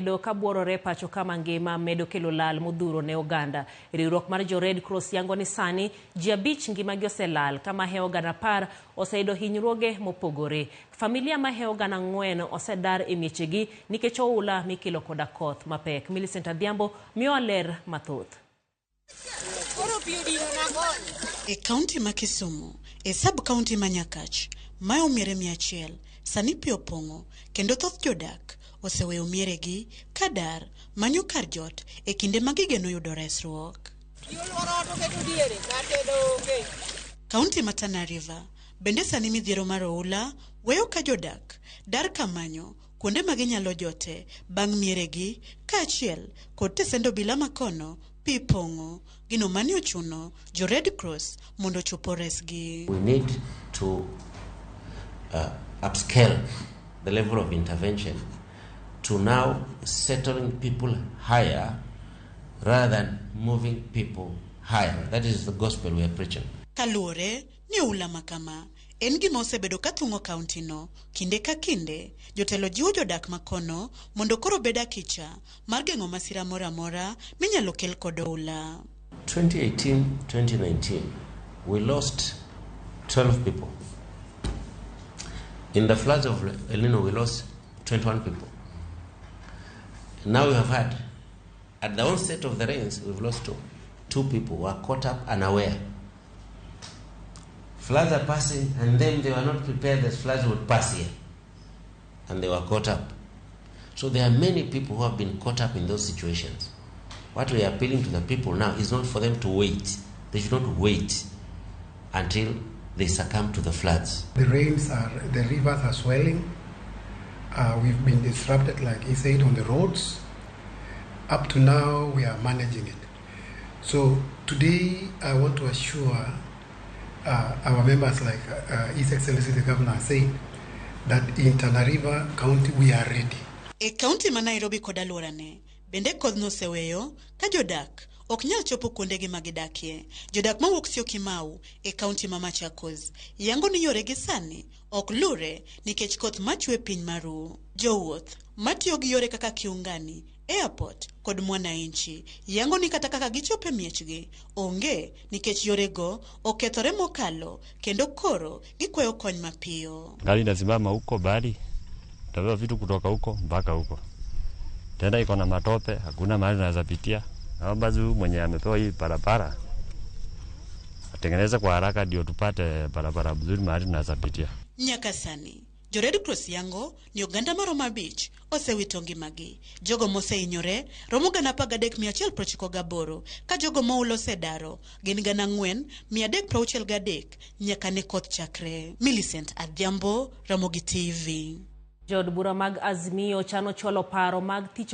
Do kabuorore pacho kama ngima medo kelo lal modhuro ne oganda. Riwruok mar jo Redcross yango ni sani ji abich ngimagi oselal kama heo gana 10 oseyudo hinyruoge mopogore. Familia ma heo gana 4 osedar e miechegi nikech oula mikelo koda koth mapek. Millicent Adhiambo miyo ler mathoth. E kaunti ma Kisumu, e sub kaunti ma Nyakach, ma omiere 100 sani pi opongo kendo thoth jodak oseweyo mieregi kadar manyo kar jot e kinde ma gigeno yudo resruok. Kaunti ma Tana River bende sani midhiero mar oula weyo ka jodak dar kamanyo kuonde ma ginyalo jote bang' mieregi kaachiel kod tesendo bila makono pi pongo gino mani ochuno jo Redcross mondo chopo resgi. We need to upscale the level of intervention to now settling people higher rather than moving people higher. That is the gospel we are preaching. Kaluore ni oula makama en gima osebedo kathungo kaunti no kinde ka kinde. Jotelo jiwo jodak makono mondo koro beda kicha mar geng'o masira mora mora minyalo kel kod oula. 2018-2019 we lost 12 people. In the floods of El Nino we lost 21 people. Now we have had, at the onset of the rains, we've lost two people who are caught up unaware. Floods are passing and then they were not prepared that floods would pass here. And they were caught up. So there are many people who have been caught up in those situations. What we are appealing to the people now is not for them to wait. They should not wait until they succumb to the floods. The rivers are swelling. We've been disrupted, like he said, on the roads. Up to now, we are managing it. So today, I want to assure our members, like His Excellency the Governor said, that in Tana River County, we are ready. E kaunti ma Nairobi kod aluorane, bende koth noseweyo ka jodak ok nyal chopo kuondegi magidakie. Jodak mawuok Syokimau e kaunti ma Machakos yango ni yoregi sani ok lure nikech koth machwe piny maru. Jowuoth matiyo gi yore kaka Kiungani, airport kod Mwananchi yango ni kata kaka gichope miechgi onge nikech yorego okethore mokalo kendo koro gikwayo kony mapiyo. Gari inasimama huko bali tabeba vitu kutoka huko mpaka huko. Tena iko na matope, hakuna mahali naweza pitia. Naomba mwenye amepewa hii barabara atengeneze kwa haraka ndio tupate barabara nzuri mahali tunaweza pitia. Nyakasani jo Redcross yango ni oganda maromo abich osewito ngimagi. Jogo moseinyore romo gana 1398 ka jogo moulo sedaro gin gana 4363 nyaka ne koth chakre. Millicent Adhiambo, Ramogi TV. Jod bura mag Azimio chano chwalo paro mag thicho